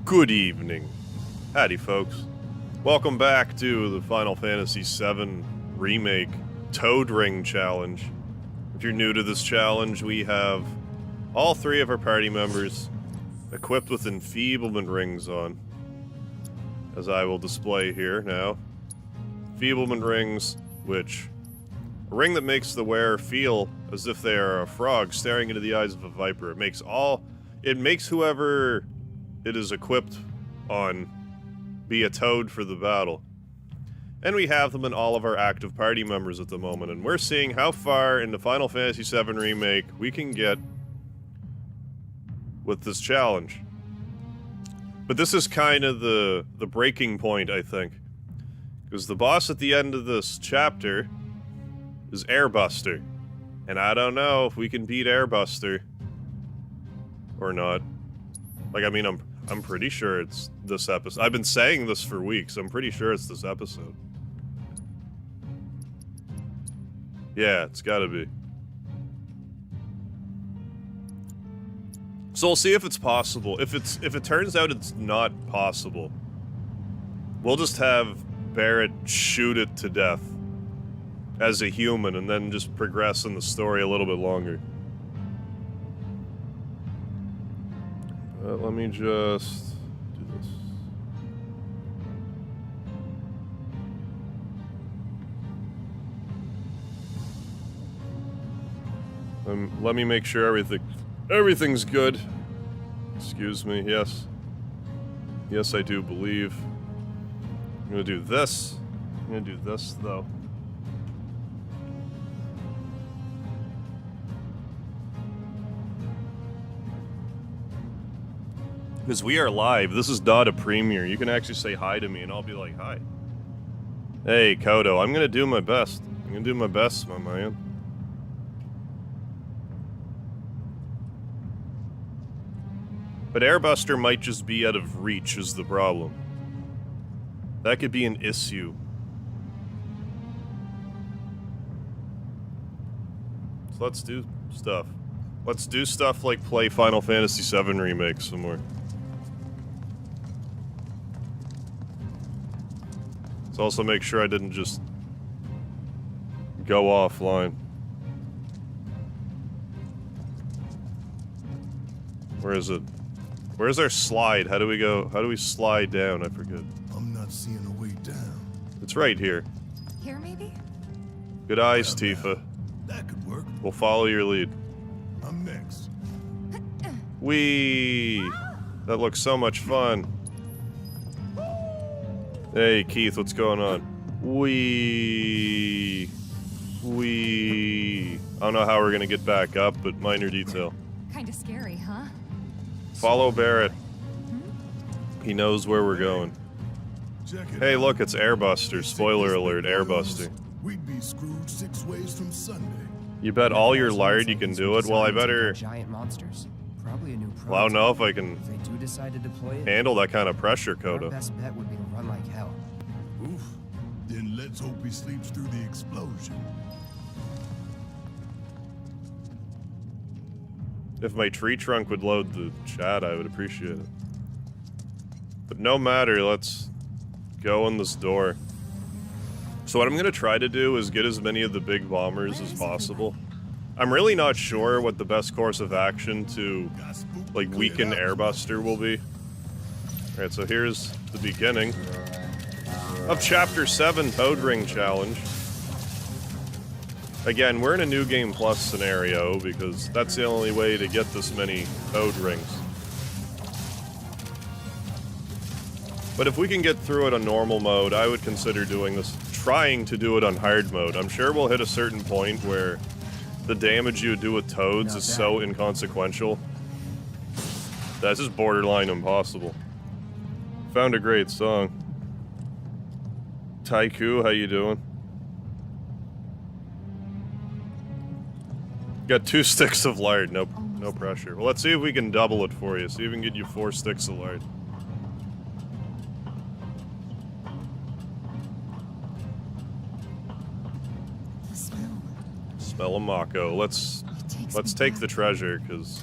Good evening. Howdy, folks. Welcome back to the Final Fantasy VII Remake Toad Ring Challenge. If you're new to this challenge, we have all three of our party members equipped with enfeeblement rings on, as I will display here now. Enfeeblement rings, which a ring that makes the wearer feel as if they are a frog staring into the eyes of a viper. It makes whoever it is equipped on be a toad for the battle. And we have them in all of our active party members at the moment, and we're seeing how far in the Final Fantasy VII Remake we can get with this challenge. But this is kind of the breaking point, I think. Because the boss at the end of this chapter is Airbuster. And I don't know if we can beat Airbuster or not. Like, I mean, I'm pretty sure it's this episode. I've been saying this for weeks. I'm pretty sure it's this episode. Yeah, it's gotta be. So we'll see if it's possible. If it turns out it's not possible, we'll just have Barrett shoot it to death as a human and then just progress in the story a little bit longer. Let me just do this. Let me make sure everything's good. Excuse me, yes. Yes, I do believe. I'm gonna do this. I'm gonna do this, though. Because we are live. This is not a premiere. You can actually say hi to me and I'll be like, hi. Hey, Kodo, I'm gonna do my best. I'm gonna do my best, my man. But Airbuster might just be out of reach is the problem. That could be an issue. So let's do stuff. Let's do stuff like play Final Fantasy VII Remake some more. Let's also make sure I didn't just go offline. Where is it? Where's our slide? How do we go? How do we slide down? I forget. I'm not seeing a way down. It's right here. Here, maybe? Good eyes, Tifa. That could work. We'll follow your lead. I'm next. Whee! That looks so much fun. Hey, Keith, what's going on? Whee! Whee! I don't know how we're gonna get back up, but minor detail. Kinda scary, huh? Follow Barrett. He knows where we're going. Hey, look, it's Airbuster. Spoiler alert, Airbuster. We'd be screwed 6 ways from Sunday. You bet all your lard you can do it? Well, I better... Giant monsters. Probably a new prototype. Well, I don't know if I can If they do decide to deploy it, handle that kind of pressure, our Kodo. best bet would be to run like hell. Oof. Then let's hope he sleeps through the explosion. If my tree trunk would load the chat, I would appreciate it. But no matter, let's go in this door. So what I'm gonna try to do is get as many of the big bombers as possible. I'm really not sure what the best course of action to, like, weaken Airbuster will be. Alright, so here's the beginning of Chapter 7 Toad Ring Challenge. Again, we're in a New Game Plus scenario because that's the only way to get this many Toad Rings. But if we can get through it on normal mode, I would consider doing this, trying to do it on hard mode. I'm sure we'll hit a certain point where the damage you do with toads is so inconsequential. That's just borderline impossible. Found a great song. Taiku, how you doing? Got 2 sticks of lard, no pressure. Well, let's see if we can double it for you. See if we can get you 4 sticks of lard. The smell. Smell a Mako. Let's take the treasure, because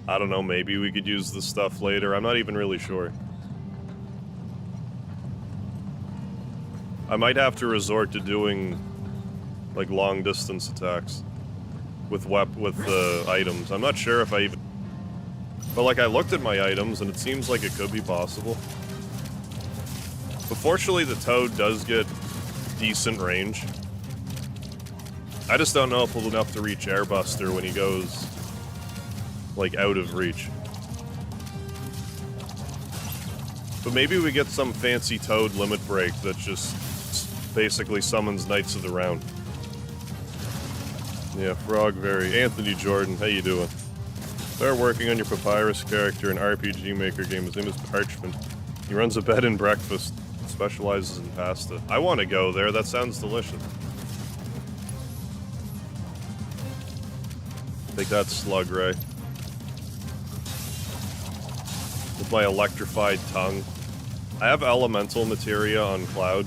I don't know, maybe we could use this stuff later. I'm not even really sure. I might have to resort to doing, like, long-distance attacks with items. I'm not sure if I even... But, like, I looked at my items, and it seems like it could be possible. But fortunately, the Toad does get decent range. I just don't know if we'll enough to reach Airbuster when he goes, like, out of reach. But maybe we get some fancy Toad limit break that just basically summons Knights of the Round. Yeah, Frogberry. Anthony Jordan, how you doing? Start working on your Papyrus character in RPG Maker game. His name is Parchment. He runs a bed and breakfast. Specializes in pasta. I want to go there. That sounds delicious. Take that, Slug Ray. With my electrified tongue. I have elemental materia on Cloud.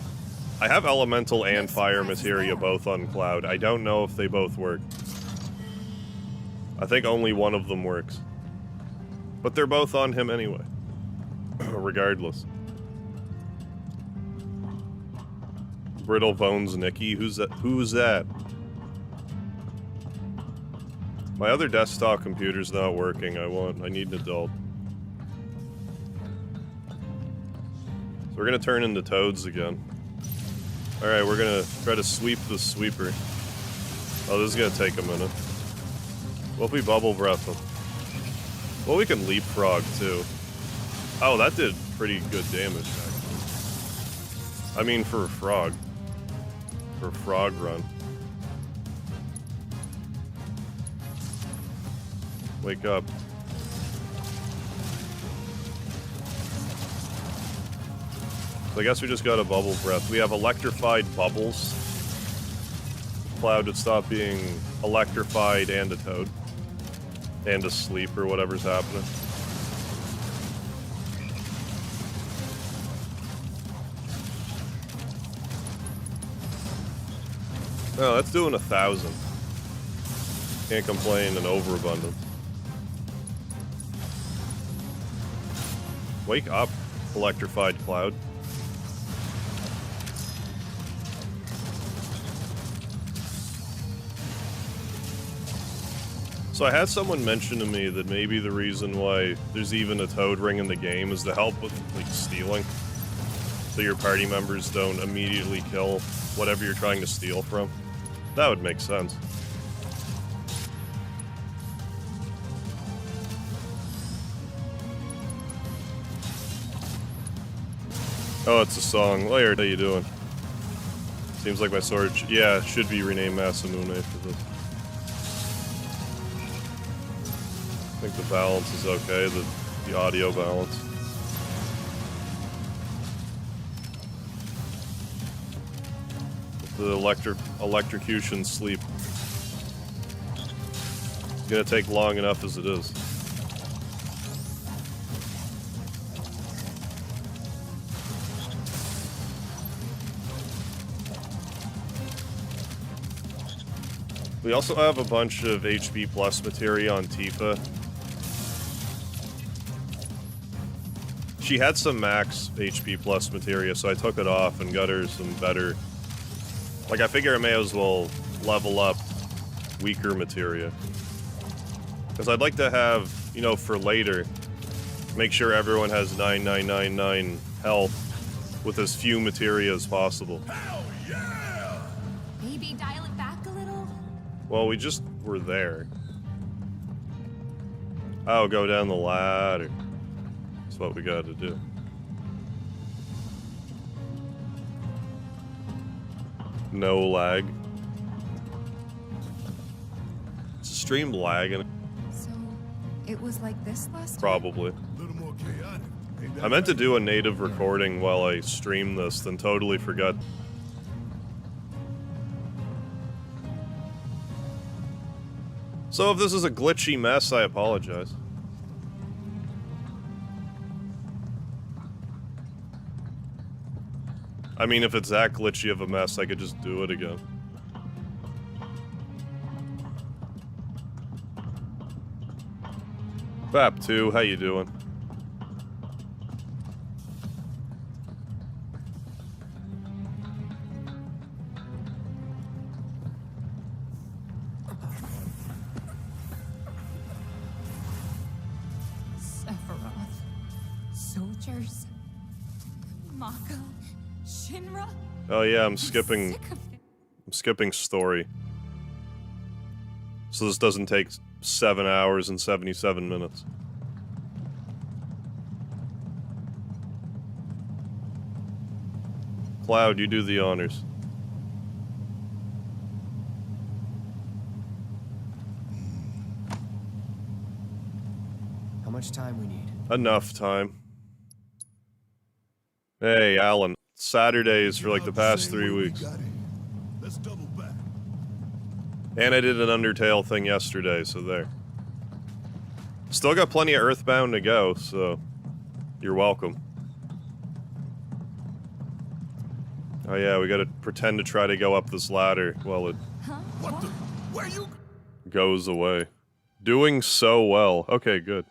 I have elemental and fire materia both on Cloud. I don't know if they both work. I think only one of them works. But they're both on him anyway. Regardless. Brittle Bones Nikki? Who's that? Who's that? My other desktop computer's not working. I need an adult. So we're gonna turn into toads again. Alright, we're gonna try to sweep the sweeper. Oh, this is gonna take a minute. What if we bubble breath him? Well, we can leapfrog too. Oh, that did pretty good damage, actually. I mean, for a frog. For a frog run. Wake up. So I guess we just got a bubble breath. We have electrified bubbles. Cloud would stop being electrified and a toad. And asleep or whatever's happening. Oh, that's doing 1,000. Can't complain, an overabundance. Wake up, electrified Cloud. So I had someone mention to me that maybe the reason why there's even a Toad ring in the game is to help with, like, stealing. So your party members don't immediately kill whatever you're trying to steal from. That would make sense. Oh, it's a song. Laird, how you doing? Seems like my sword, yeah, should be renamed Masamune for this. I think the balance is okay, the audio balance. The electrocution sleep. It's gonna take long enough as it is. We also have a bunch of HP plus materia on Tifa. She had some max HP plus materia, so I took it off and got her some better... Like, I figure I may as well level up weaker materia. Because I'd like to have, you know, for later, make sure everyone has 9999 health with as few materia as possible. Hell yeah! Maybe dial it back a little? Well, we just were there. Oh, go down the ladder. That's what we gotta do. No lag. Is the stream lagging? So, it was like this last time? Probably. A little more chaotic. Ain't that I meant to right? do a native recording while I stream this, then totally forgot. So if this is a glitchy mess, I apologize. I mean, if it's that glitchy of a mess, I could just do it again. FF2, how you doing? Sephiroth. Soldiers. Mako. Shinra. Oh yeah, I'm Sick of it. skipping story. So this doesn't take 7 hours and 77 minutes. Cloud, you do the honors. How much time we need? Enough time. Hey, Alan. Saturdays for like the past 3 weeks. Let's double back. And I did an Undertale thing yesterday, so there. Still got plenty of Earthbound to go, so you're welcome. Oh yeah, we gotta pretend to try to go up this ladder while it What the? Where you? goes away. Doing so well. Okay, good.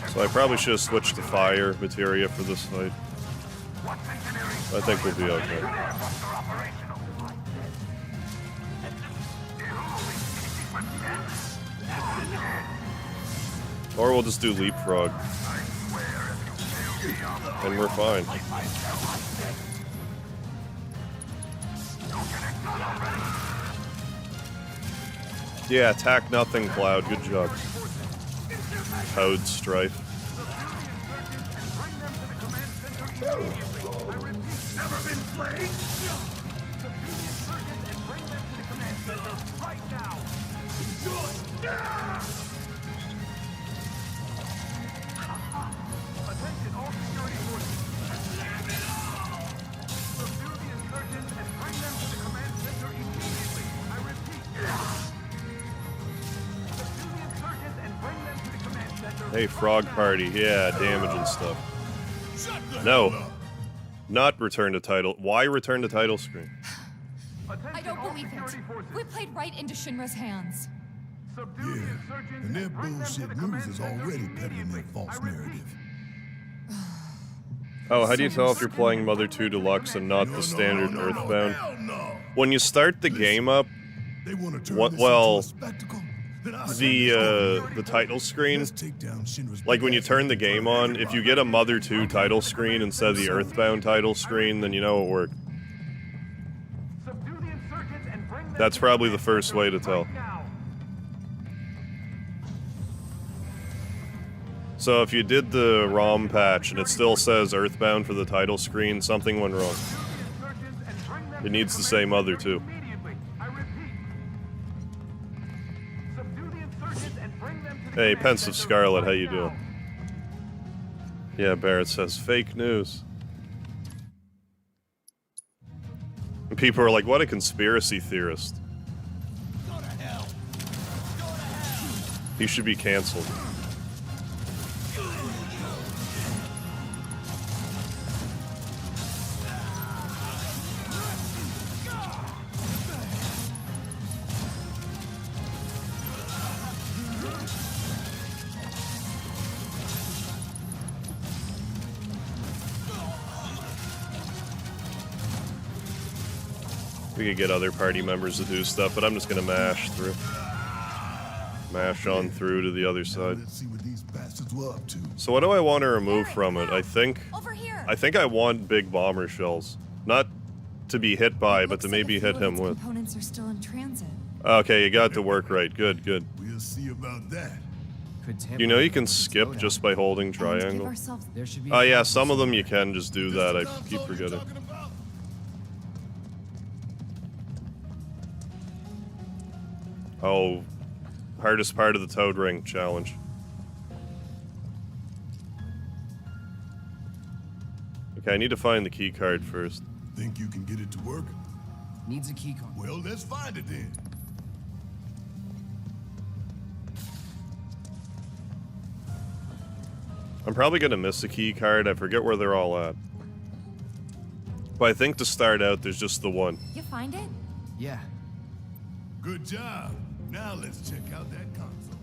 So I probably should have switched to fire materia for this fight. I think we'll be okay. Or we'll just do leapfrog. And we're fine. Yeah, attack nothing, Cloud. Good job. Toad Strife. Hey, Frog Party. Yeah, damage and stuff. No. Not return to title. Why return to title screen? I don't believe it. We played right into Shinra's hands. Yeah, and their bullshit news is already peddling their false narrative. Oh, how do you tell if you're playing Mother 2 Deluxe and not the standard Earthbound? Hell no. When you start the game up, They want to turn What- this well, into a spectacle. Then I say the title screen, let's take down Shinra's like when you big ass turn the in front game of on, if everybody. you get a Mother 2 title screen instead of the Earthbound title screen, then you know it worked. That's probably the first way to tell. So if you did the ROM patch and it still says Earthbound for the title screen, something went wrong. It needs to say Mother 2. Hey, Pensive Scarlet, how you doing? Yeah, Barrett says fake news. And people are like, what a conspiracy theorist. He should be canceled. We could get other party members to do stuff, but I'm just gonna mash through. Mash on through to the other side. Let's see what these bastards were up to. So what do I want to remove from it? I think Over here. I want big bomber shells. Not to be hit by, but to maybe hit him with. Components are still in transit. Okay, you got it to work right. Good, good. We'll see about that. Could tamper You know you with can the skip slowdown. just by holding And give triangle? ourselves There should be. Oh a yeah, compass some of them you somewhere. can just do that. I keep forgetting. Oh, hardest part of the Toad Ring challenge. Okay, I need to find the key card first. Think you can get it to work? Needs a key card. Well, let's find it then. I'm probably gonna miss a key card. I forget where they're all at. But I think to start out, there's just the one. You find it? Yeah. Good job. Now let's check out that console.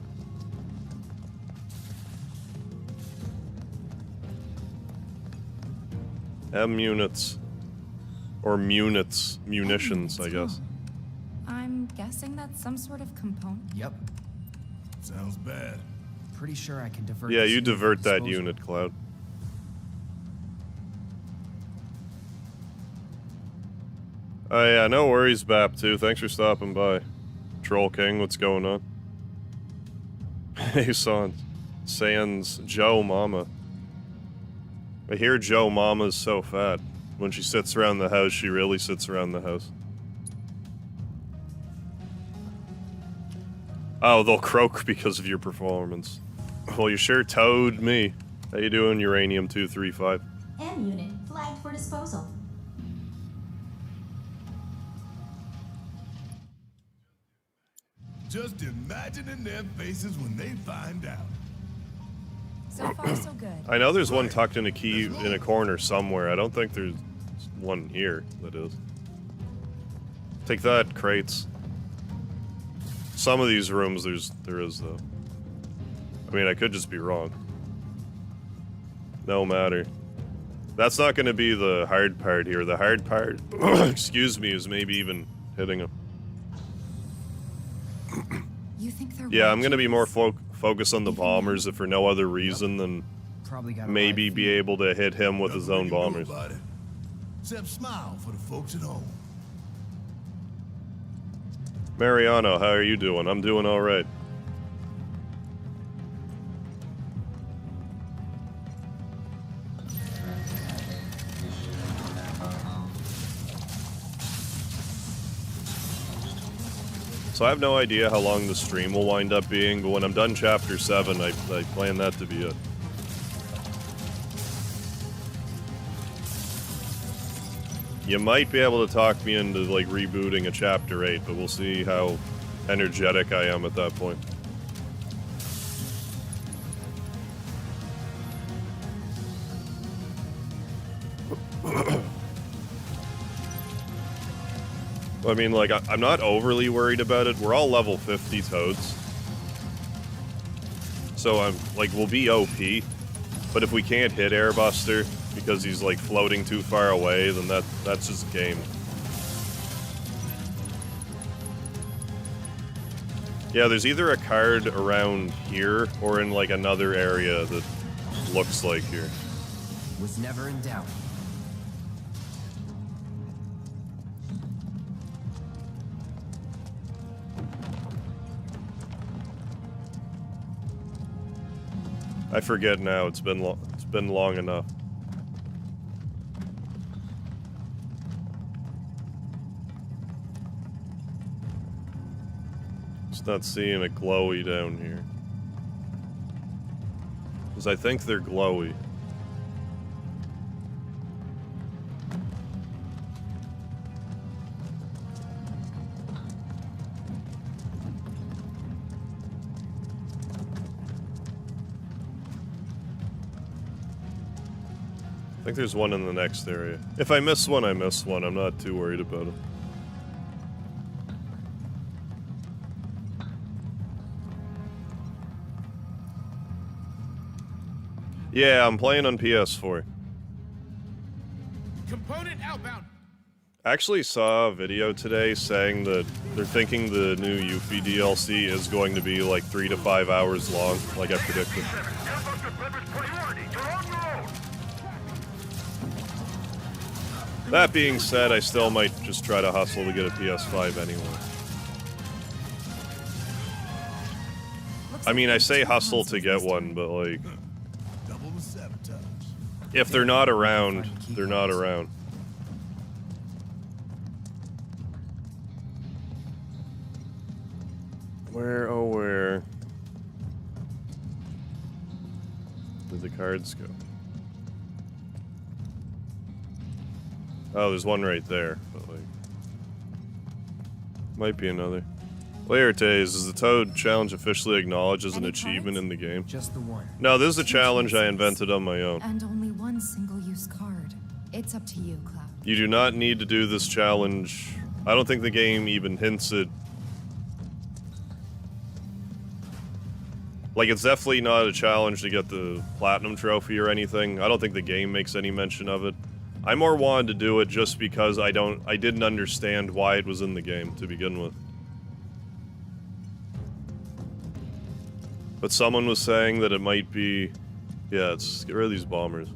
M units. Or munitions, I guess. I'm guessing that's some sort of component. Yep. Sounds bad. Pretty sure I can divert. Yeah, this you unit divert for that disposal. unit, Cloud. Oh yeah, no worries, Bap2. Thanks for stopping by. Troll King, what's going on? Hey, Sans Joe Mama. I hear Joe Mama's so fat. When she sits around the house, she really sits around the house. Oh, they'll croak because of your performance. Well, you sure towed me. How you doing, Uranium-235? M unit flagged for disposal. Just imagining their faces when they find out. So far, so good. I know there's one tucked in a key in a corner somewhere. I don't think there's one here that is. Take that, crates. Some of these rooms there is though. I mean, I could just be wrong. No matter. That's not going to be the hard part here. The hard part, excuse me, is maybe even hitting him. You think they're Yeah, I'm going to be more watching focused on the bombers if for no other reason than Probably got maybe be able to hit him with his own Nothing we can do bombers. about it, except smile for the folks at home. Mariano, how are you doing? I'm doing all right. So I have no idea how long the stream will wind up being, but when I'm done Chapter 7, I plan that to be it. You might be able to talk me into, like, rebooting a Chapter 8, but we'll see how energetic I am at that point. I mean, like, I'm not overly worried about it. We're all level 50 toads. So I'm, like, we'll be OP. But if we can't hit Airbuster because he's, like, floating too far away, then that's just game. Yeah, there's either a card around here or in, like, another area that looks like here. Was never in doubt. I forget now. It's been long enough. Just not seeing a glowy down here. Because I think they're glowy. I think there's one in the next area. If I miss one, I miss one. I'm not too worried about it. Yeah, I'm playing on PS4. Component outbound. I actually saw a video today saying that they're thinking the new Yuffie DLC is going to be like 3 to 5 hours long, like I predicted. That being said, I still might just try to hustle to get a PS5 anyway. I mean, I say hustle to get one, but like, Double the sabotage. if they're not around, they're not around. Where, oh where did the cards go? Oh, there's one right there, but like, might be another. Laertes, is the Toad challenge officially acknowledged as an Any achievement cards? in the game? Just the one. No, this is a challenge I invented on my own. And only one single-use card. It's up to you, Cloud. You do not need to do this challenge. I don't think the game even hints it. Like, it's definitely not a challenge to get the Platinum Trophy or anything. I don't think the game makes any mention of it. I more wanted to do it just because I didn't understand why it was in the game to begin with. But someone was saying that it might be... Yeah, let's get rid of these bombers.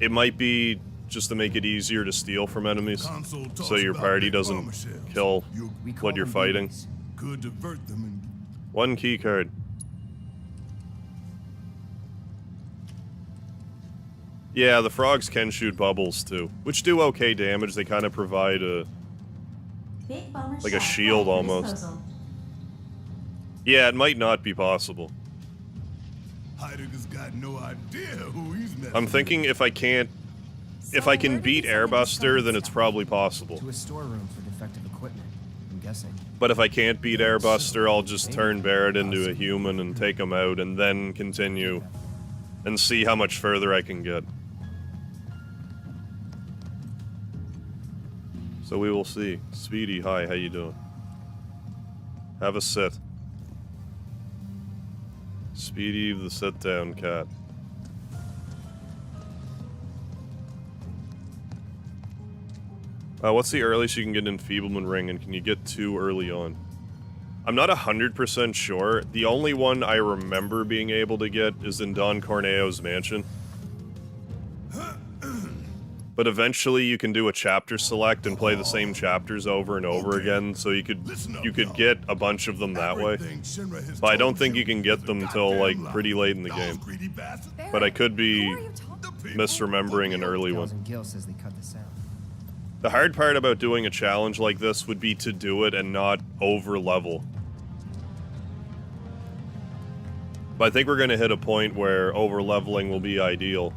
It might be just to make it easier to steal from enemies, so your party doesn't kill We call what you're them fighting. babies. Could divert them and One key card. Yeah, the frogs can shoot bubbles too, which do okay damage. They kind of provide a... Big bomber Like a shell shield flagged for almost. disposal. Yeah, it might not be possible. Heidegger's got no idea who he's messing I'm thinking if I can beat Airbuster, then it's probably possible. To a storeroom for defective equipment, I'm guessing. But if I can't beat Airbuster, I'll just turn Barrett into a human and take him out and then continue and see how much further I can get. So we will see. Speedy, hi, how you doing? Have a sit. Speedy the sit-down cat. What's the earliest you can get an Enfeeblement Ring, and can you get 2 early on? I'm not 100% sure. The only one I remember being able to get is in Don Corneo's mansion. But eventually you can do a chapter select and play the same chapters over and over again, so you could get a bunch of them that way. But I don't think you can get them till like pretty late in the game. But I could be Who are you talking? misremembering an early Gals one. and Gil says they cut this out. The hard part about doing a challenge like this would be to do it and not over level. But I think we're gonna hit a point where over leveling will be ideal.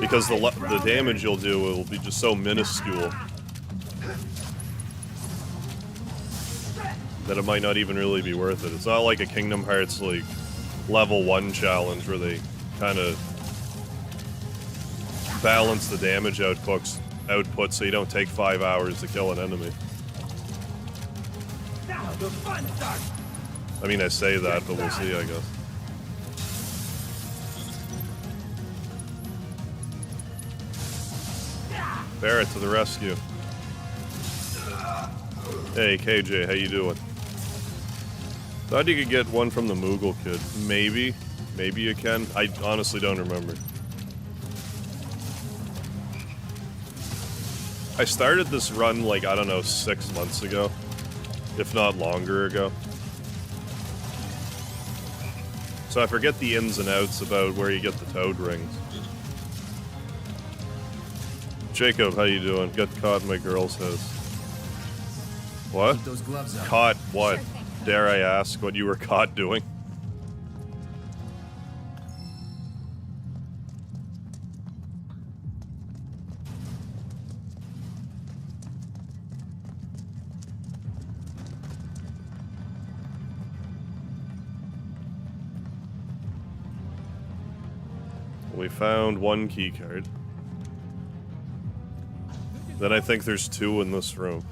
Because the damage you'll do will be just so minuscule that it might not even really be worth it. It's not like a Kingdom Hearts like level 1 challenge where they kind of balance the damage output so you don't take 5 hours to kill an enemy. I mean, I say that, but we'll see, I guess. Barrett to the rescue. Hey, KJ, how you doing? Thought you could get one from the Moogle kid. Maybe. Maybe you can. I honestly don't remember. I started this run, like, I don't know, 6 months ago. If not longer ago. So I forget the ins and outs about where you get the Toad rings. Jacob, how you doing? Got caught in my girl's house. What? Keep those gloves up. Caught what? Dare I ask what you were caught doing? We found 1 key card. Then I think there's 2 in this room.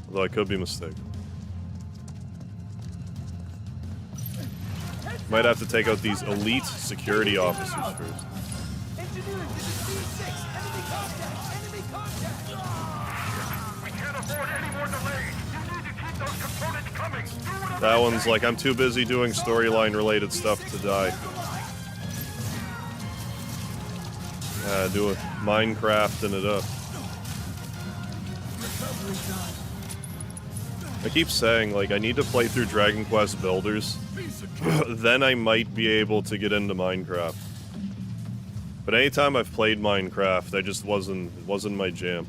Although I could be mistaken. Might have to take out these elite security officers first. Engineering to C6. Enemy contact. Enemy contact. We can't afford any more delays. You need to keep those components coming. Do whatever That one's like, I'm too busy doing storyline related stuff to die. Do it. Minecrafting it up. I keep saying, like, I need to play through Dragon Quest Builders. Then I might be able to get into Minecraft. But anytime I've played Minecraft, it wasn't my jam.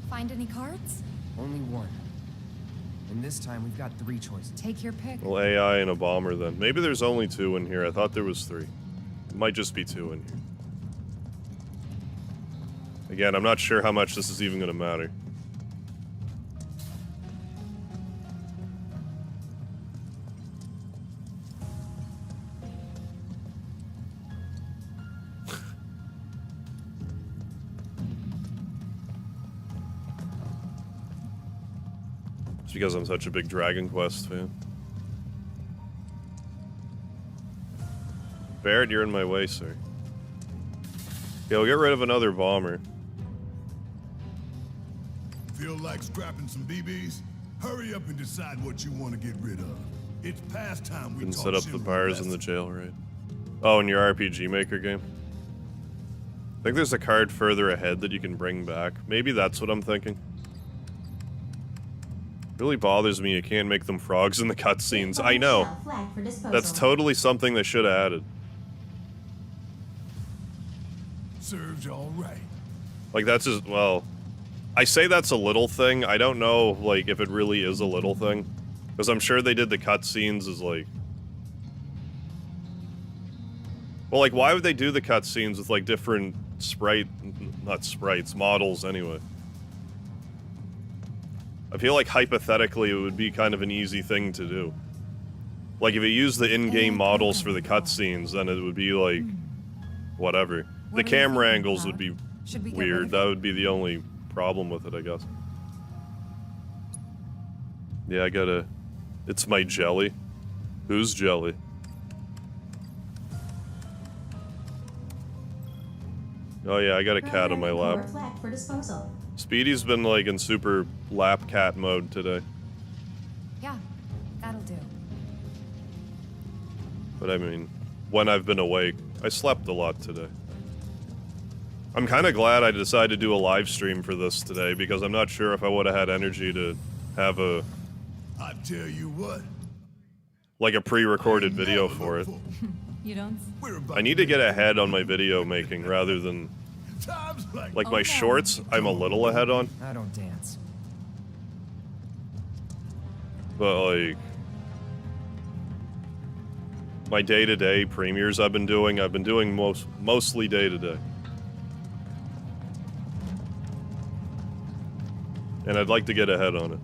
Find any cards? Only one. And this time we've got 3 choices. Take your pick. Well, AI and a bomber then. Maybe there's only 2 in here. I thought there was 3. It might just be 2 in here. Again, I'm not sure how much this is even going to matter. because I'm such a big Dragon Quest fan. Barrett, you're in my way, sir. Yeah, we'll get rid of another bomber. Feel like scrapping some BBs? Hurry up and decide what you want to get rid of. It's past time we Can taught set up the Shinra bars in the lessons. jail, right? Oh, in your RPG Maker game? I think there's a card further ahead that you can bring back. Maybe that's what I'm thinking. Really bothers me you can't make them frogs in the cutscenes. I know. Flag for disposal. That's totally something they should have added. Serves you all right. Like, that's just, well... I say that's a little thing. I don't know, like, if it really is a little thing. Because I'm sure they did the cutscenes as, like... Well, like, why would they do the cutscenes with, like, different not sprites, models, anyway? I feel like, hypothetically, it would be kind of an easy thing to do. Like, if you use the in-game models for the cutscenes, then it would be, like... whatever. The camera angles would be weird. That would be the only problem with it, I guess. Yeah, I gotta... It's my jelly. Who's jelly? Oh yeah, I got a cat on my lap. Flag for disposal. Speedy's been like in super lap cat mode today. Yeah, that'll do. But I mean, when I've been awake, I slept a lot today. I'm kind of glad I decided to do a live stream for this today because I'm not sure if I would have had energy to have a... I tell you what. like a pre-recorded video for it. You don't? I need to get ahead on my video making rather than... Times Like Oh, my no. shorts, I'm a little ahead on. I don't dance. But like... my day-to-day premieres I've been doing mostly day-to-day. And I'd like to get ahead on it.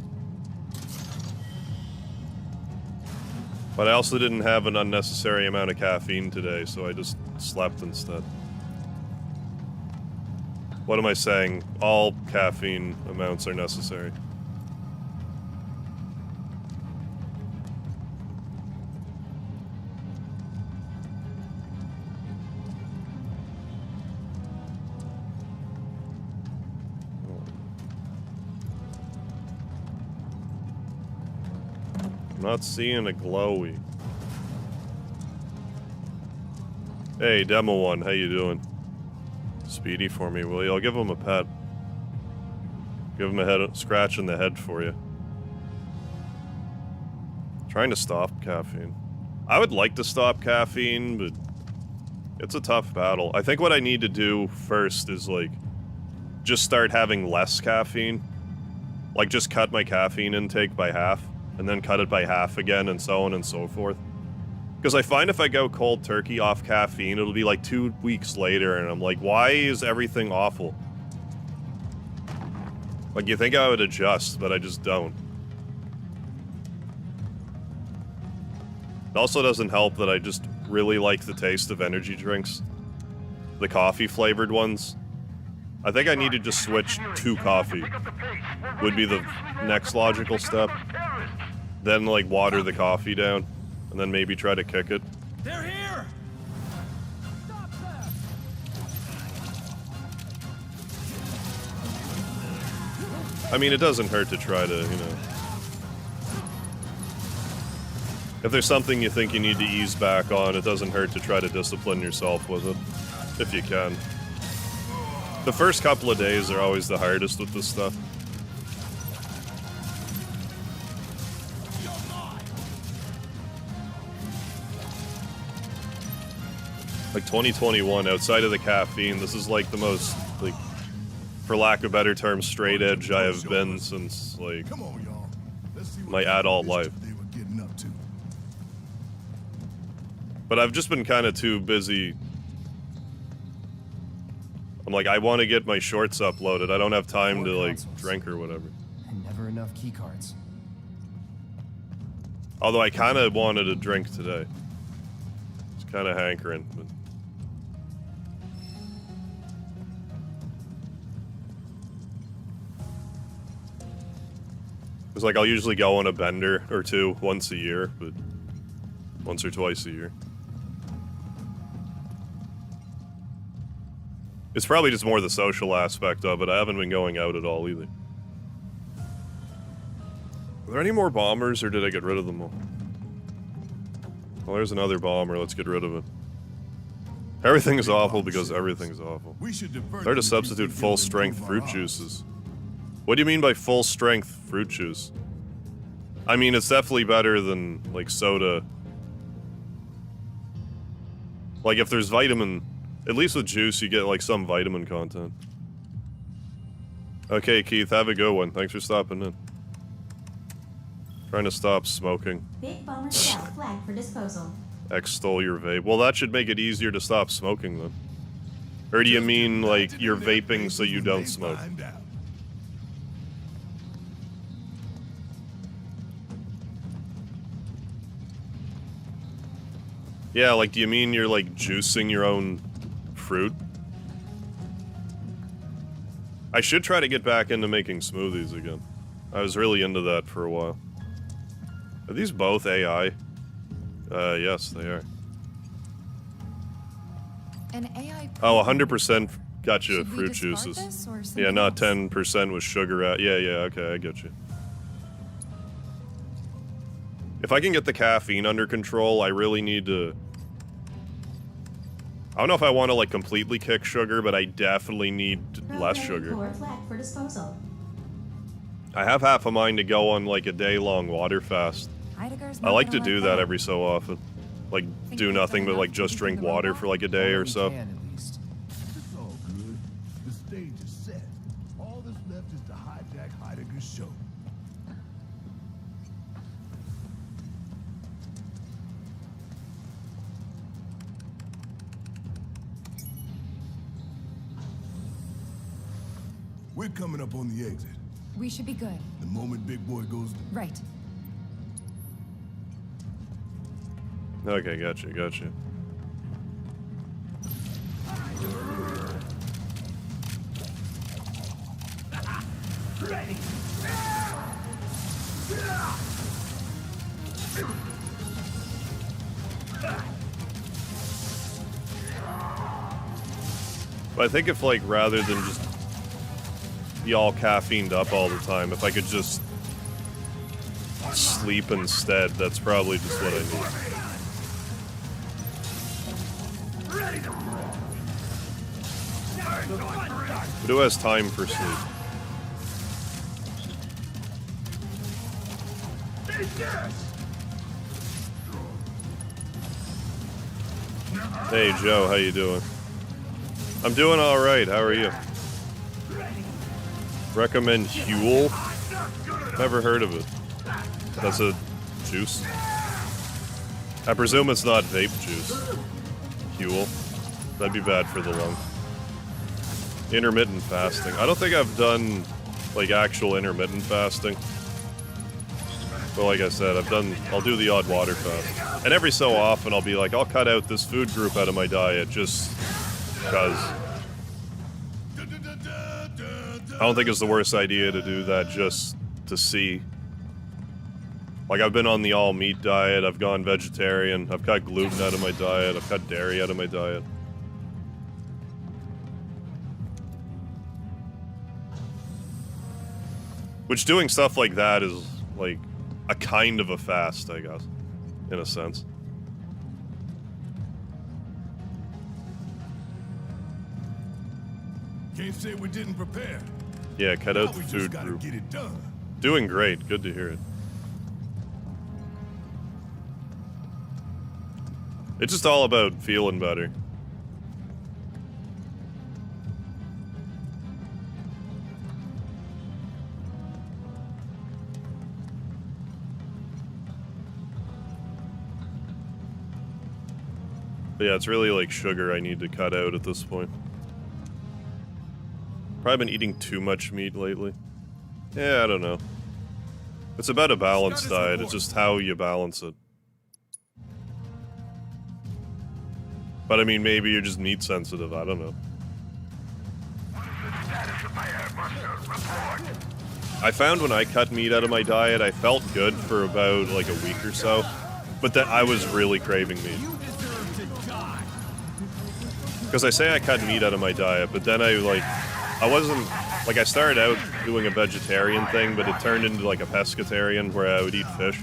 But I also didn't have an unnecessary amount of caffeine today, so I just slept instead. What am I saying? All caffeine amounts are necessary. I'm not seeing a glowy. Hey, Demo One, how you doing? Speedy for me, will you? I'll give him a pet. Give him a scratch in the head for you. Trying to stop caffeine. I would like to stop caffeine, but it's a tough battle. I think what I need to do first is, like, just start having less caffeine. Like, just cut my caffeine intake by half, and then cut it by half again, and so on and so forth. Because I find if I go cold turkey off caffeine, it'll be like 2 weeks later, and I'm like, why is everything awful? Like, you think I would adjust, but I just don't. It also doesn't help that I just really like the taste of energy drinks. The coffee-flavored ones. I think I need to just switch to coffee. Would be the next logical step. Then, like, water the coffee down. And then maybe try to kick it. They're here! Stop them! I mean, it doesn't hurt to try to, you know... If there's something you think you need to ease back on, it doesn't hurt to try to discipline yourself with it. If you can. The first couple of days are always the hardest with this stuff. Like 2021, outside of the caffeine, this is like the most, like, for lack of better term, straight edge I have been since, like, Come on, y'all. Let's see what my kind of adult mischief life. they were getting up to. But I've just been kind of too busy. I'm like, I want to get my shorts uploaded. I don't have time to, like, drink or whatever. And never enough keycards. Although I kind of wanted a drink today. It's kind of hankering, but... Because Because, like, I'll usually go on a bender or two once a year, but once or twice a year. It's probably just more the social aspect of it. I haven't been going out at all either. Are there any more bombers, or did I get rid of them all? Well, there's another bomber. Let's get rid of it. Everything's awful because everything's awful. We should divert Try to them substitute if we full-strength improve fruit our odds. juices. What do you mean by full-strength fruit juice? I mean, it's definitely better than, like, soda. Like, if there's vitamin... At least with juice, you get, like, some vitamin content. Okay, Keith, have a good one. Thanks for stopping in. Trying to stop smoking. Big Bummer Cell flagged for disposal. X stole your vape. Well, that should make it easier to stop smoking, then. Or do you mean, like, you're vaping so you don't smoke? Find out. Yeah, like, do you mean you're, like, juicing your own fruit? I should try to get back into making smoothies again. I was really into that for a while. Are these both AI? Yes, they are. An AI. Oh, 100% gotcha, Should we fruit discard juices. this or Yeah, something not else? 10% with sugar at. Yeah, okay, I get you. If I can get the caffeine under control, I really need to... I don't know if I want to, like, completely kick sugar, but I definitely need less sugar. Core flagged for disposal. I have half a mind to go on, like, a day-long water fast. Heidegger's I not like to gonna do let that go. every so often. Like, Think do we've nothing done but, like, enough just to drink the water robot? for, like, a day or so. Can, at least. It's all good. The stage is set. All that's left is to hijack Heidegger's show. We're coming up on the exit. We should be good. The moment Big Boy goes... Right. Okay, gotcha. Ready. But I think if, like, rather than just be all caffeined up all the time, if I could just sleep instead, that's probably just what I need. Ready to roll. But who has time for sleep? Hey, Joe, how you doing? I'm doing alright, how are you? Recommend Huel? Never heard of it. That's a juice? I presume it's not vape juice. Huel. That'd be bad for the lung. Intermittent fasting. I don't think I've done, like, actual intermittent fasting. But like I said, I'll do the odd water fast. And every so often I'll be like, I'll cut out this food group out of my diet just because. I don't think it's the worst idea to do that just to see. Like, I've been on the all-meat diet, I've gone vegetarian, I've cut gluten out of my diet, I've cut dairy out of my diet. Which doing stuff like that is, like, a kind of a fast, I guess, in a sense. Can't say we didn't prepare. Yeah, cut Now out the we just food gotta group. get it done. Doing great, good to hear it. It's just all about feeling better. But yeah, it's really like sugar I need to cut out at this point. Probably been eating too much meat lately. Yeah, I don't know. It's about a balanced diet, it's just how you balance it. But I mean, maybe you're just meat sensitive, I don't know. Status of my air muster report. I found when I cut meat out of my diet, I felt good for about like a week or so, but then I was really craving meat. Because I say I cut meat out of my diet, but then I started out doing a vegetarian thing, but it turned into like a pescatarian where I would eat fish.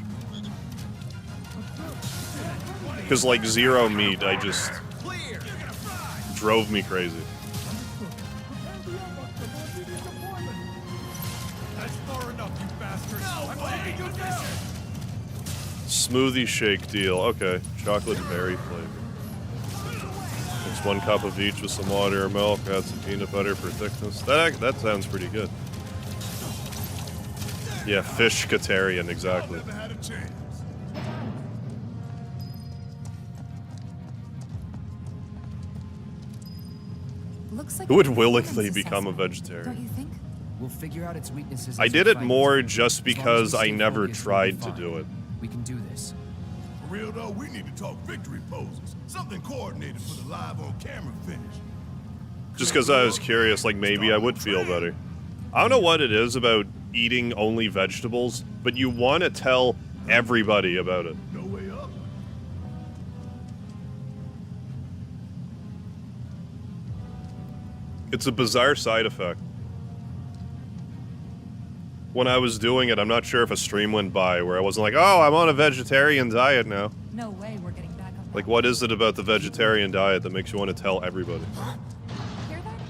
Because like zero meat, I just drove me crazy. Smoothie shake deal. Okay, chocolate and berry flavor. Mix 1 cup of each with some water or milk. Add some peanut butter for thickness. That sounds pretty good. Yeah, fish-catarian, exactly. Looks like Who would a willingly performance become a assessment, vegetarian? Don't you think? We'll figure out its weaknesses. I as did we it fight more it. just As long as because we I stay never focused, we'll tried be to fine. do it. We can do this. For real though, we need to talk victory poses. Something coordinated for the live on camera finish. Just because I was curious, like maybe I would feel better. I don't know what it is about eating only vegetables, but you want to tell everybody about it. No way up. It's a bizarre side effect. When I was doing it, I'm not sure if a stream went by where I wasn't like, oh, I'm on a vegetarian diet now. No way we're getting back on. Like, what is it about the vegetarian diet that makes you want to tell everybody? Hear that?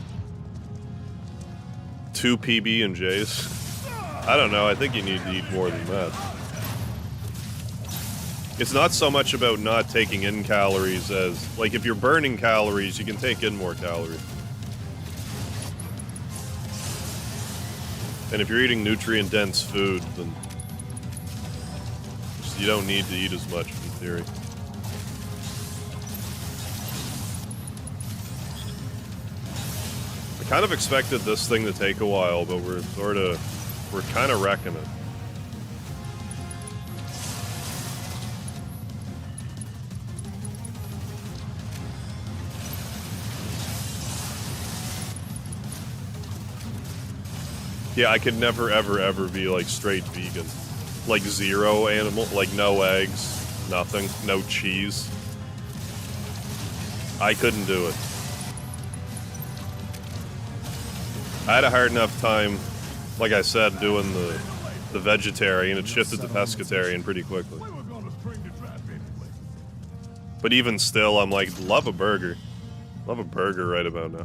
2 PB&Js? I don't know, I think you need to eat more than that. It's not so much about not taking in calories as, like, if you're burning calories, you can take in more calories. And if you're eating nutrient-dense food, then you don't need to eat as much, in theory. I kind of expected this thing to take a while, but we're kind of wrecking it. Yeah, I could never, ever be, like, straight vegan. Like, zero animal, like, no eggs, nothing, no cheese. I couldn't do it. I had a hard enough time, like I said, doing the vegetarian. It shifted to pescatarian pretty quickly. We were gonna spring the trap anyway. But even still, I'm like, love a burger. Love a burger right about now.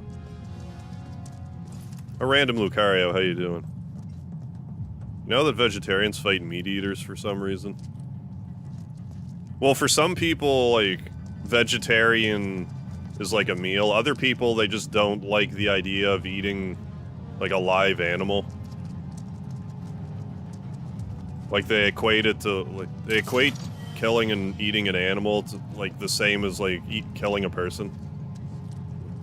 A random Lucario, how you doing? You know that vegetarians fight meat eaters for some reason? Well, for some people, like, vegetarian is like a meal. Other people, they just don't like the idea of eating, like, a live animal. Like, they equate it to, like, they equate killing and eating an animal to, like, the same as, like, killing a person.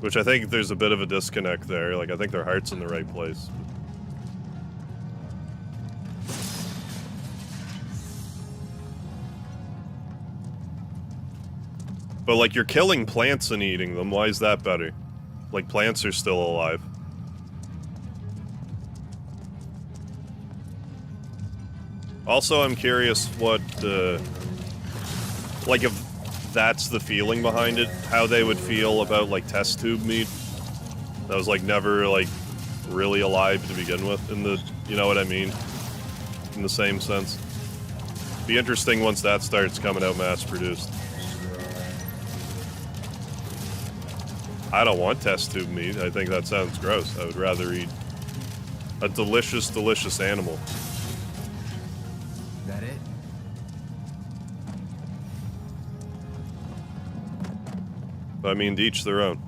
Which I think there's a bit of a disconnect there. Like, I think their heart's in the right place. But, like, you're killing plants and eating them. Why is that better? Like, plants are still alive. Also, I'm curious what, like, if that's the feeling behind it, how they would feel about, like, test tube meat. That was, like, never, like, really alive to begin with, in the, you know what I mean? In the same sense. Be interesting once that starts coming out mass-produced. I don't want test tube meat. I think that sounds gross. I would rather eat a delicious, delicious animal. That it? I mean, to each their own.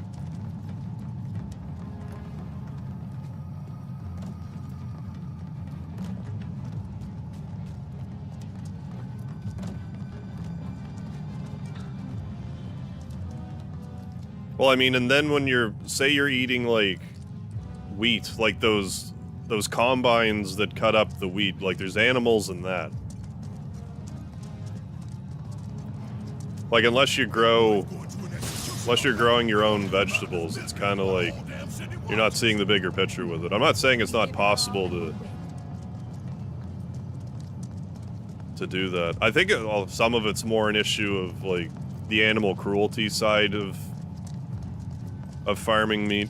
Well, I mean, and then when say you're eating, like, wheat, like those combines that cut up the wheat, like, there's animals in that. Like, unless you're growing your own vegetables, it's kind of like you're not seeing the bigger picture with it. I'm not saying it's not possible to to do that. I think some of it's more an issue of like the animal cruelty side of farming meat.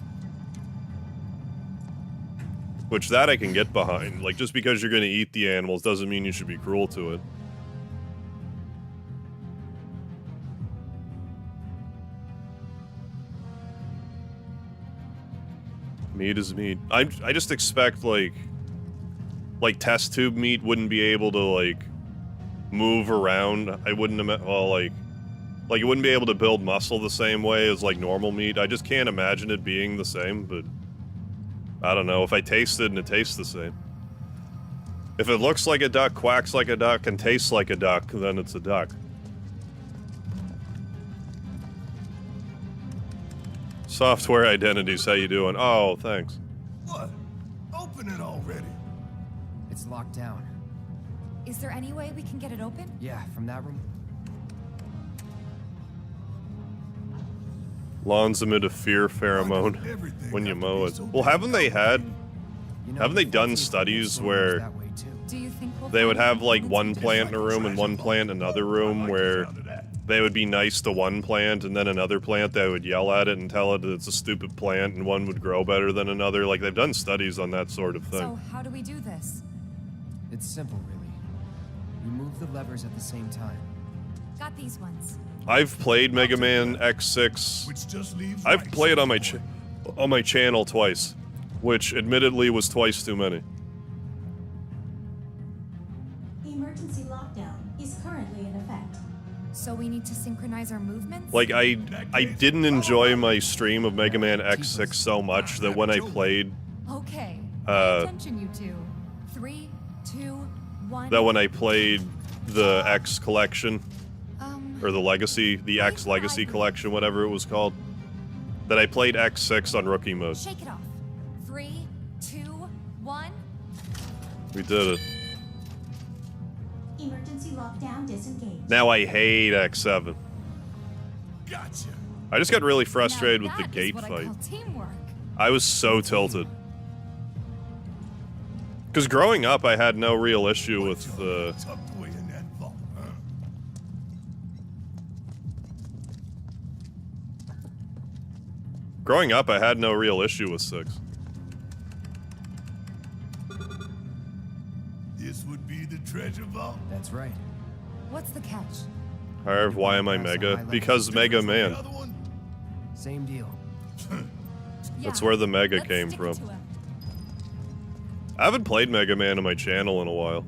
Which that I can get behind. Like, just because you're gonna eat the animals doesn't mean you should be cruel to it. Meat is meat. I just expect, like test tube meat wouldn't be able to, like, move around. I wouldn't, well, like, it wouldn't be able to build muscle the same way as, like, normal meat. I just can't imagine it being the same, but I don't know. If I taste it and it tastes the same. If it looks like a duck, quacks like a duck, and tastes like a duck, then it's a duck. Software Identities, how you doing? Oh, thanks. What? Open it already. It's locked down. Is there any way we can get it open? Yeah, from that room. Lawns emit a fear pheromone when you mow it. Well, haven't they done studies where Do you think we'll they would find have, like, anything one to plant in a room and one plant in another room where they would be nice to one plant and then another plant they would yell at it and tell it that it's a stupid plant and one would grow better than another? Like, they've done studies on that sort of thing. So how do we do this? It's simple, really. We move the levers at the same time. Got these ones. I've played Mega Man X6. Which just leaves I've right played on side my channel twice, which admittedly was twice too many. Emergency lockdown is currently in effect. So we need to synchronize our movements? Like, I didn't enjoy my stream of Mega Man X6 so much that when I played, Okay. Pay attention, you two. 3, 2, 1. that when I played the X collection, or the Legacy, the X Legacy collection, whatever it was called, that I played X6 on rookie mode. Shake it off. 3, 2, 1. We did it. Emergency lockdown disengaged. Now I hate X7. Gotcha. I just got really frustrated Now with the that is gate what I fight. call teamwork. I was so tilted. Because growing up, I had no real issue with Tucked away in that vault, huh? Growing up, I had no real issue with 6. This would be the treasure vault. That's right. What's the catch? Harv, why am I Mega? Because Mega The Man. other one? Same deal. That's Yeah, where the Mega let's came stick from. it to him. I haven't played Mega Man on my channel in a while.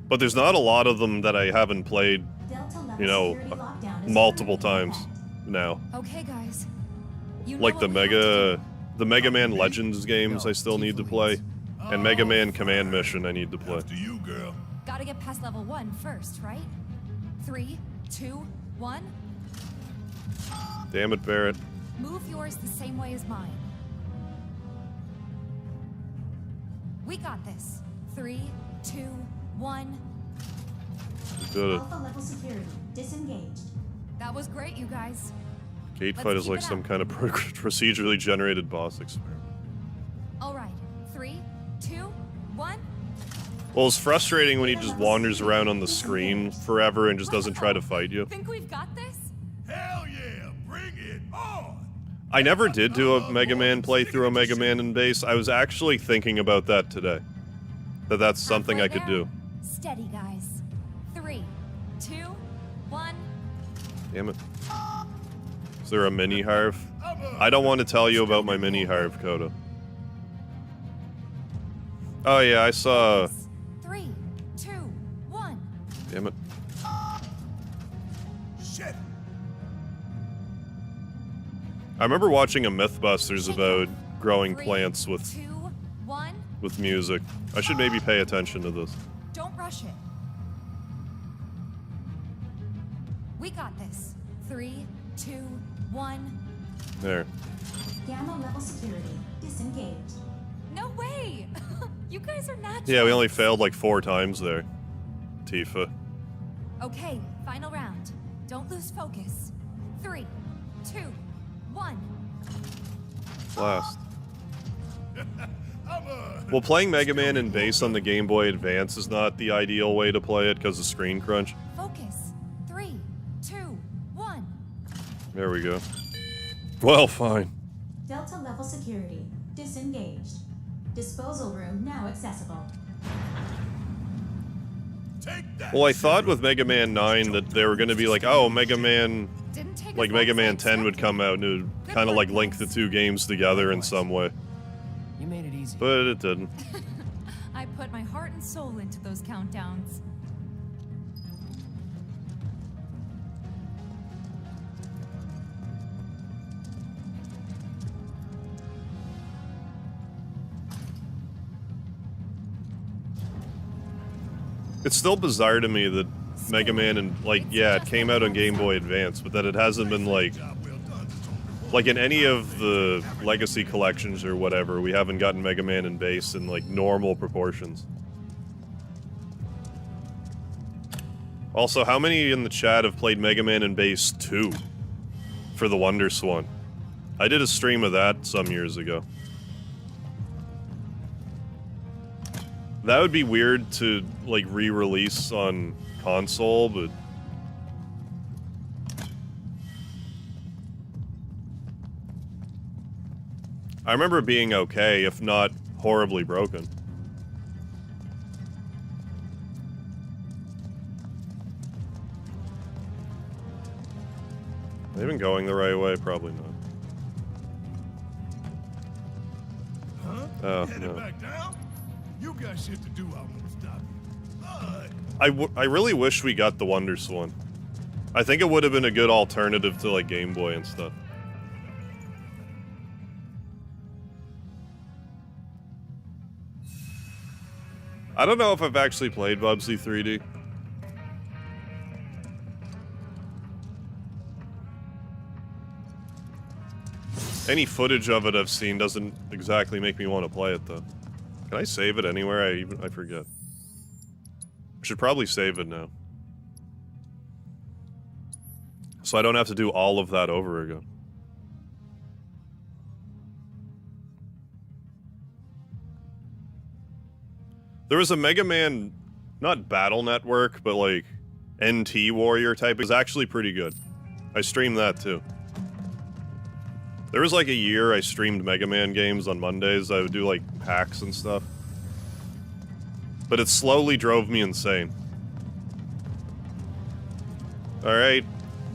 But there's not a lot of them that I haven't played, Delta level you know, security lockdown is multiple currently in times effect. now. Okay, guys. You know Like what the we have to do. Mega Man Legends games I still need to play. And Mega Man Command Mission I need to play. After you, girl. Gotta get past level 1 first, right? 3, 2, 1. Damn it, Barrett. Move yours the same way as mine. We got this. 3, 2, 1. We did it. Alpha level security disengaged. That was great, you guys. Gate Let's fight is keep like it some up. kind of procedurally generated boss experiment. All right. 3, 2, 1. Well, it's frustrating when he just wanders around on the screen forever and just doesn't try to fight you. Think we've got this? Hell yeah, bring it on. I never did do a Mega Man playthrough of Mega Man in base. I was actually thinking about that today. That's something Halfway I could there. do. Steady, guys. 3, 2, 1. Damn it. Is there a mini Harv? I don't want to tell you about my mini Harv, Koda. Oh yeah, I saw... 3, 2, 1. Damn it. Shit. I remember watching a Mythbusters Shake it about off. growing 3, plants with 2, 1. music. I should maybe pay attention to this. Don't rush it. We got this. 3, 2, 1. There. Gamma level security disengaged. No way! You guys are natural. Yeah, we only failed like 4 times there. Tifa. Okay, final round. Don't lose focus. 3, 2, 1. Blast. Well, playing Mega Man in base on the Game Boy Advance is not the ideal way to play it because of screen crunch. Focus. 3, 2, 1. There we go. Well, fine. Delta level security disengaged. Disposal room now accessible. Take that. Well, I thought with Mega Man 9 that they were going to be like, oh, Mega Man, Didn't take like as long Mega as I Man 10 would expected. come out and it would Good kind of work, like link the guys. two games together in some way. You made it easy. But it didn't. I put my heart and soul into those countdowns. It's still bizarre to me that Mega Man and, like, yeah, it came out on Game Boy Advance, but that it hasn't been, like in any of the Legacy collections or whatever, we haven't gotten Mega Man in base in, like, normal proportions. Also, how many in the chat have played Mega Man in base 2 for the Wonder Swan? I did a stream of that some years ago. That would be weird to, like, re-release on console, but... I remember it being okay, if not horribly broken. Are they even going the right way? Probably not. Huh? Oh, Headed no. back down? You got shit to do, I won't stop you. But I really wish we got the Wonder Swan. I think it would have been a good alternative to, like, Game Boy and stuff. I don't know if I've actually played Bubsy 3D. Any footage of it I've seen doesn't exactly make me want to play it, though. Can I save it anywhere? I forget. I should probably save it now. So I don't have to do all of that over again. There was a Mega Man, not Battle Network, but like NT Warrior type. It was actually pretty good. I streamed that too. There was like a year I streamed Mega Man games on Mondays. I would do like hacks and stuff. But it slowly drove me insane. Alright,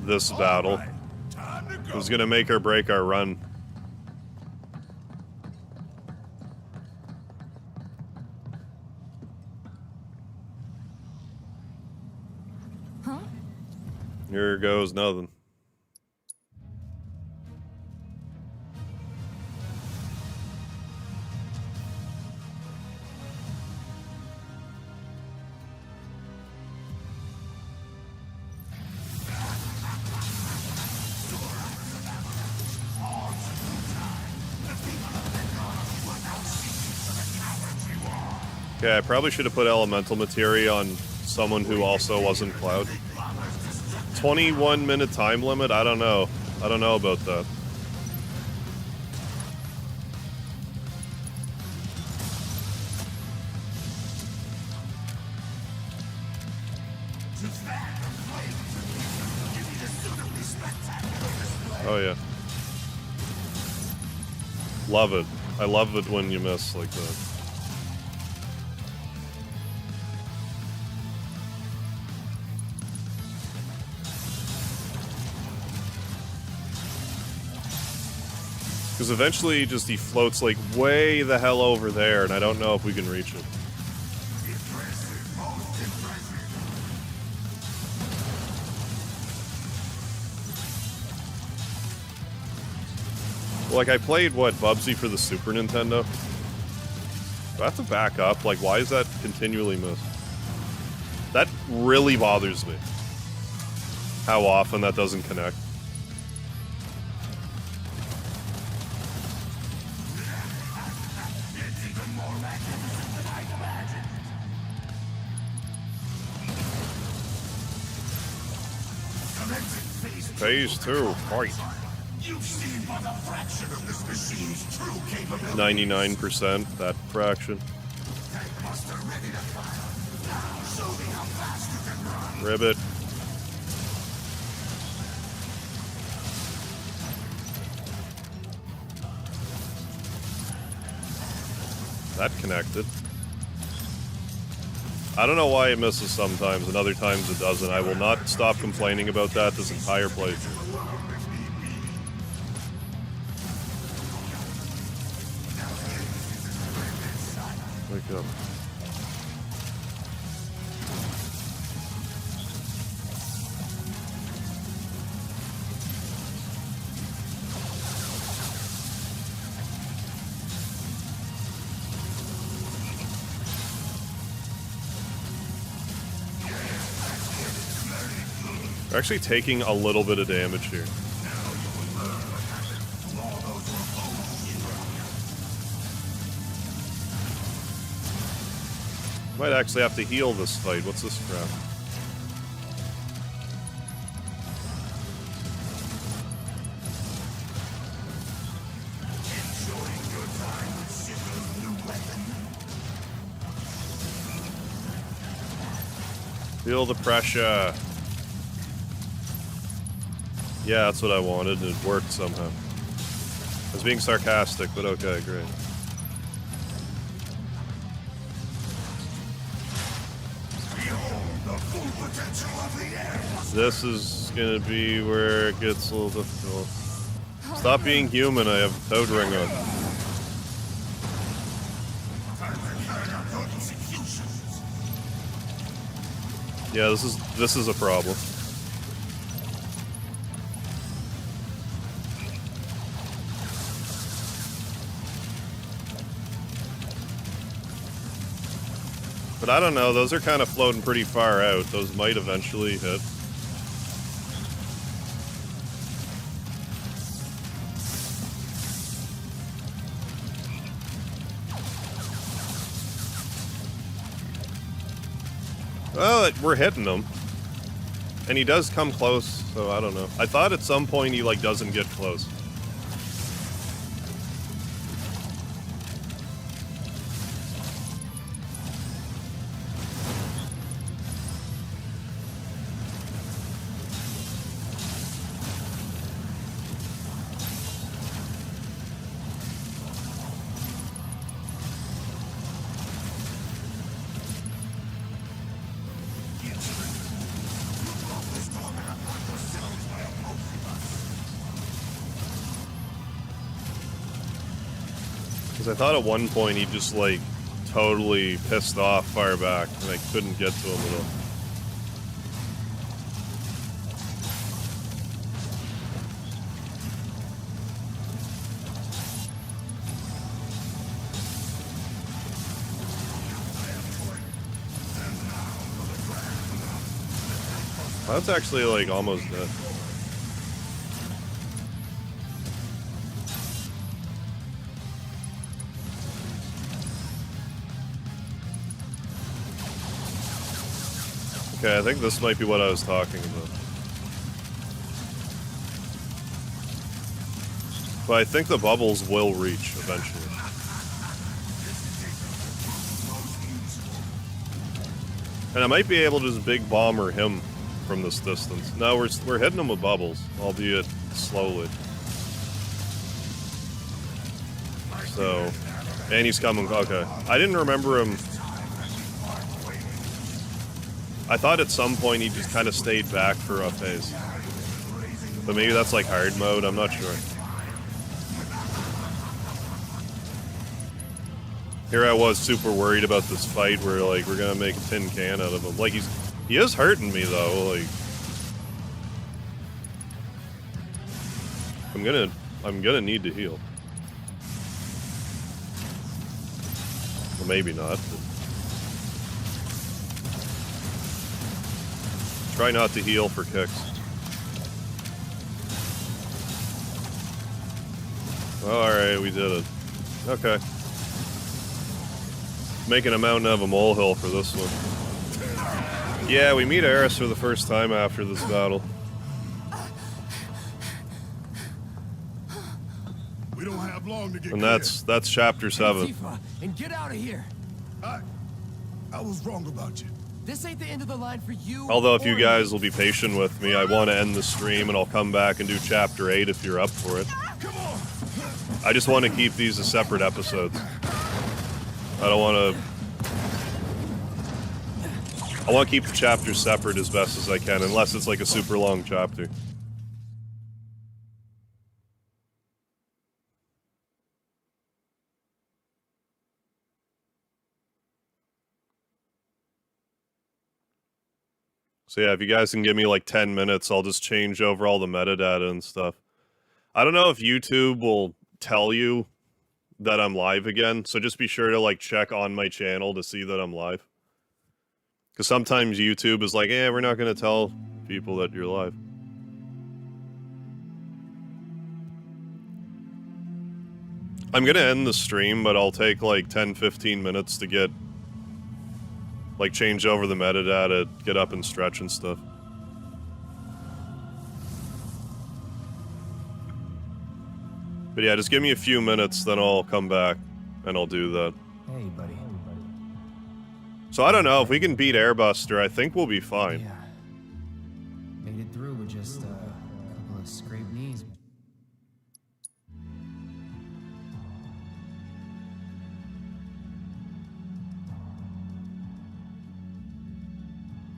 this battle right, time to go. is gonna make or break our run. Huh? Here goes nothing. Okay, I probably should have put elemental materia on someone who also wasn't Cloud. 21-minute time limit? I don't know. I don't know about that. Oh yeah. Love it. I love it when you miss like that. Because eventually just he floats like way the hell over there and I don't know if we can reach it. Like, I played, what, Bubsy for the Super Nintendo? Do I have to back up? Like, why is that continually missed? That really bothers me. How often that doesn't connect. Phase 2, fight. You've seen but a fraction of this machine's true capability. 99%, that fraction. Tankbuster ready to fire. Now show me how fast you can run. Ribbit. That connected. I don't know why it misses sometimes, and other times it doesn't. I will not stop complaining about that this entire playthrough. Wake up. We're actually taking a little bit of damage here. Might actually have to heal this fight. What's this crap? Feel the pressure. Yeah, that's what I wanted. It worked somehow. I was being sarcastic, but okay, great. This is gonna be where it gets a little difficult. Stop being human, I have a toad ring on. Yeah, this is a problem. But I don't know, those are kind of floating pretty far out. Those might eventually hit. Well, we're hitting him. And he does come close, so I don't know. I thought at some point he, like, doesn't get close. I thought at one point he just, like, totally pissed off far back, and I couldn't get to him at all. That's actually, like, almost dead. Okay, I think this might be what I was talking about. But I think the bubbles will reach eventually. And I might be able to just big bomber him from this distance. No, we're hitting him with bubbles, albeit slowly. So, and he's coming. Okay, I didn't remember him. I thought at some point he just kind of stayed back for a phase. But maybe that's like hard mode, I'm not sure. Here I was super worried about this fight where, like, we're gonna make a tin can out of him. Like, he is hurting me though, like. I'm gonna need to heal. Well, maybe not, but try not to heal for kicks. Alright, we did it. Okay. Making a mountain out of a molehill for this one. Yeah, we meet Eris for the first time after this battle. have long to get And clear. that's chapter 7. Tifa, and get out of here. I was wrong about you. This ain't the end of the line for you. Although if you or guys me. will be patient with me, I want to end the stream and I'll come back and do chapter 8 if you're up for it. Come on. I just want to keep these as separate episodes. I don't want to... I want to keep the chapters separate as best as I can, unless it's like a super long chapter. So yeah, if you guys can give me like 10 minutes, I'll just change over all the metadata and stuff. I don't know if YouTube will tell you that I'm live again, so just be sure to like check on my channel to see that I'm live. Because sometimes YouTube is like, we're not going to tell people that you're live. I'm going to end the stream, but I'll take like 10-15 minutes to get... like, change over the metadata, get up and stretch and stuff. But yeah, just give me a few minutes, then I'll come back, and I'll do that. Hey, buddy. So I don't know, if we can beat Airbuster, I think we'll be fine. Yeah. Made it through with just a couple of scraped knees.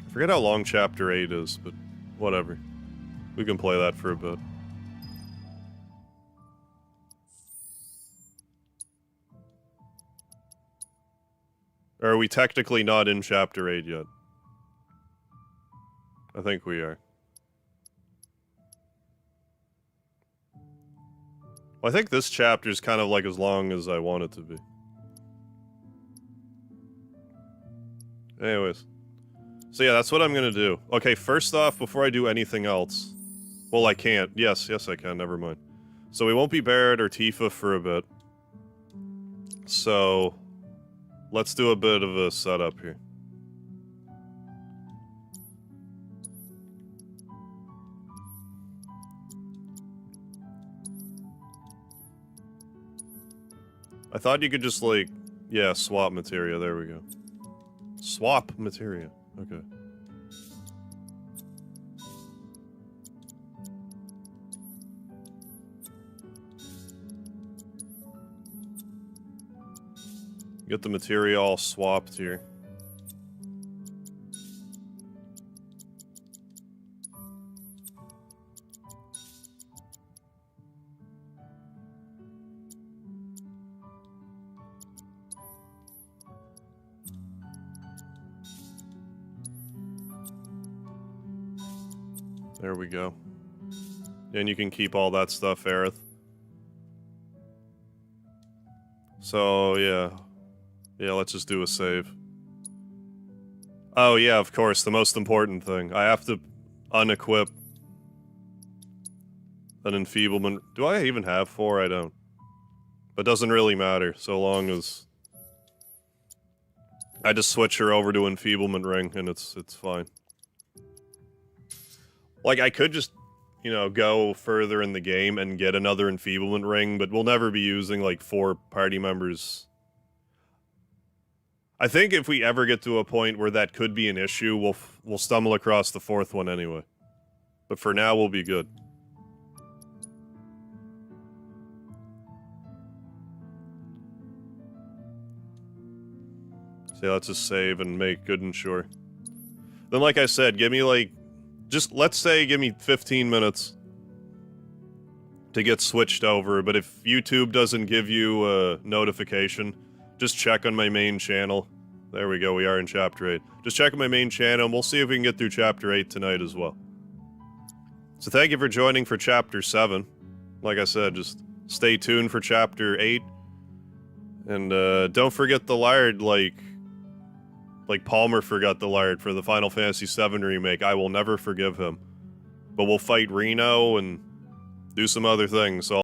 I forget how long Chapter 8 is, but whatever. We can play that for a bit. Or are we technically not in Chapter 8 yet? I think we are. Well, I think this chapter is kind of like as long as I want it to be. Anyways. So yeah, that's what I'm gonna do. Okay, first off, before I do anything else... Well, I can't. Yes, I can. Never mind. So we won't be Barrett or Tifa for a bit. So... let's do a bit of a setup here. I thought you could just, like... yeah, swap materia. There we go. Swap materia. Okay. Get the material all swapped here. There we go. And you can keep all that stuff, Aerith. So, yeah. Yeah, let's just do a save. Oh, yeah, of course, the most important thing. I have to unequip an enfeeblement. Do I even have 4? I don't. But doesn't really matter, so long as... I just switch her over to enfeeblement ring, and it's fine. Like, I could just, you know, go further in the game and get another enfeeblement ring, but we'll never be using, like, 4 party members. I think if we ever get to a point where that could be an issue, we'll stumble across the 4th one anyway. But for now, we'll be good. So yeah, let's just save and make good and sure. Then, like I said, give me, like... just, let's say, give me 15 minutes to get switched over, but if YouTube doesn't give you a notification... just check on my main channel. There we go, we are in Chapter 8. Just check on my main channel, and we'll see if we can get through Chapter 8 tonight as well. So thank you for joining for Chapter 7. Like I said, just stay tuned for Chapter 8. And, don't forget the lard, like Palmer forgot the lard for the Final Fantasy VII Remake. I will never forgive him. But we'll fight Reno and do some other things, so